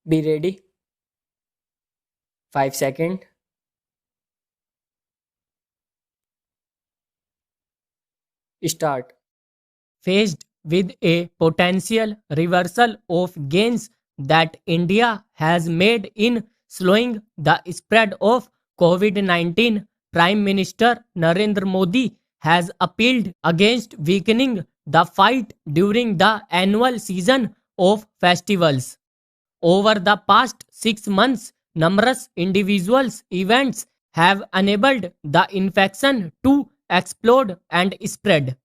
Be ready. 5 seconds. Start. Faced with a potential reversal of gains that India has made in slowing the spread of COVID 19, Prime Minister Narendra Modi has appealed against weakening the fight during the annual season of festivals. Over the past 6 months, numerous individuals' events have enabled the infection to explode and spread.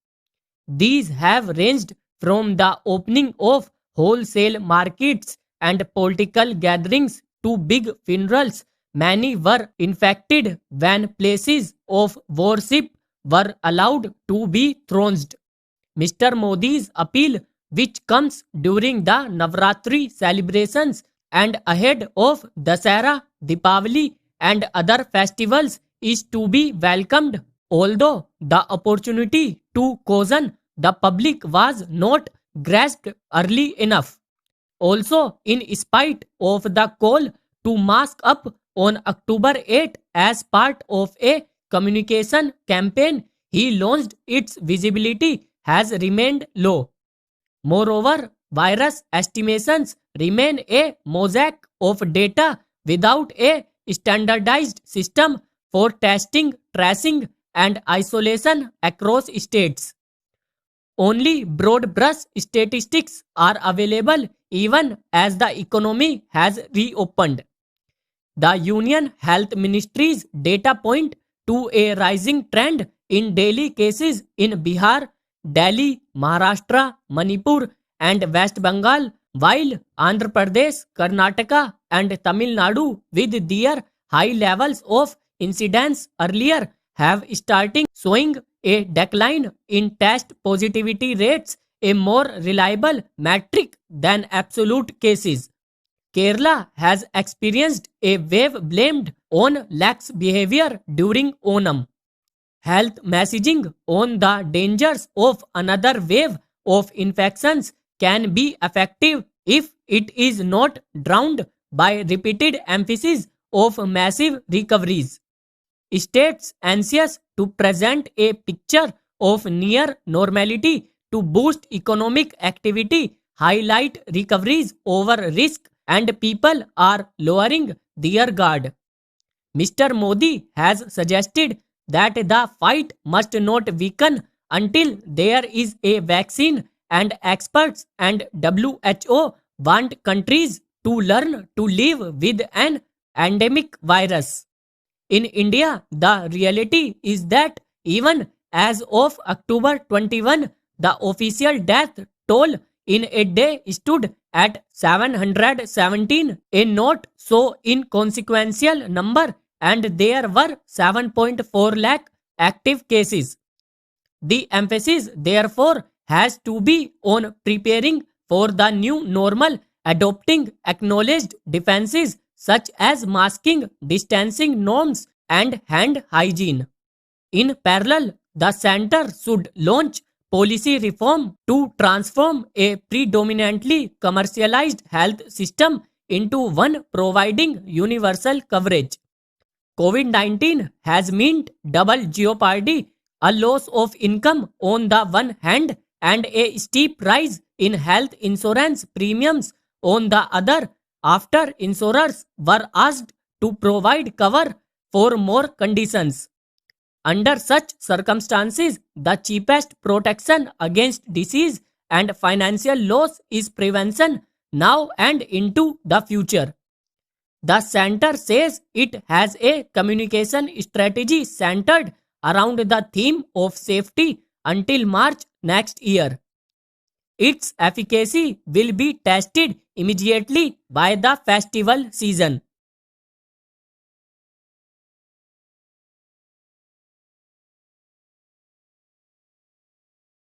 These have ranged from the opening of wholesale markets and political gatherings to big funerals. Many were infected when places of worship were allowed to be closed. Mr. Modi's appeal, which comes during the Navratri celebrations and ahead of Dasara, Deepavali, and other festivals, is to be welcomed. Although the opportunity to caution the public was not grasped early enough. Also, in spite of the call to mask up on October 8 as part of a communication campaign he launched, its visibility has remained low. Moreover, virus estimations remain a mosaic of data without a standardized system for testing, tracing, and isolation across states. Only broad brush statistics are available even as the economy has reopened. The Union Health Ministry's data point to a rising trend in daily cases in Bihar, Delhi, Maharashtra, Manipur, and West Bengal, while Andhra Pradesh, Karnataka, and Tamil Nadu, with their high levels of incidence earlier, have starting showing a decline in test positivity rates, a more reliable metric than absolute cases. Kerala has experienced a wave blamed on lax behavior during Onam. Health messaging on the dangers of another wave of infections can be effective if it is not drowned by repeated emphasis of massive recoveries. States anxious to present a picture of near normality to boost economic activity highlight recoveries over risk, and people are lowering their guard. Mr. Modi has suggested that the fight must not weaken until there is a vaccine, and experts and WHO want countries to learn to live with an endemic virus. In India, the reality is that even as of October 21, the official death toll in a day stood at 717, a not so inconsequential number, and there were 7.4 lakh active cases. The emphasis, therefore, has to be on preparing for the new normal, adopting acknowledged defenses such as masking, distancing norms, and hand hygiene. In parallel, the center should launch policy reform to transform a predominantly commercialized health system into one providing universal coverage. COVID 19 has meant double jeopardy, a loss of income on the one hand, and a steep rise in health insurance premiums on the other, after insurers were asked to provide cover for more conditions. Under such circumstances, the cheapest protection against disease and financial loss is prevention now and into the future. The center says it has a communication strategy centered around the theme of safety until March next year. Its efficacy will be tested immediately by the festival season.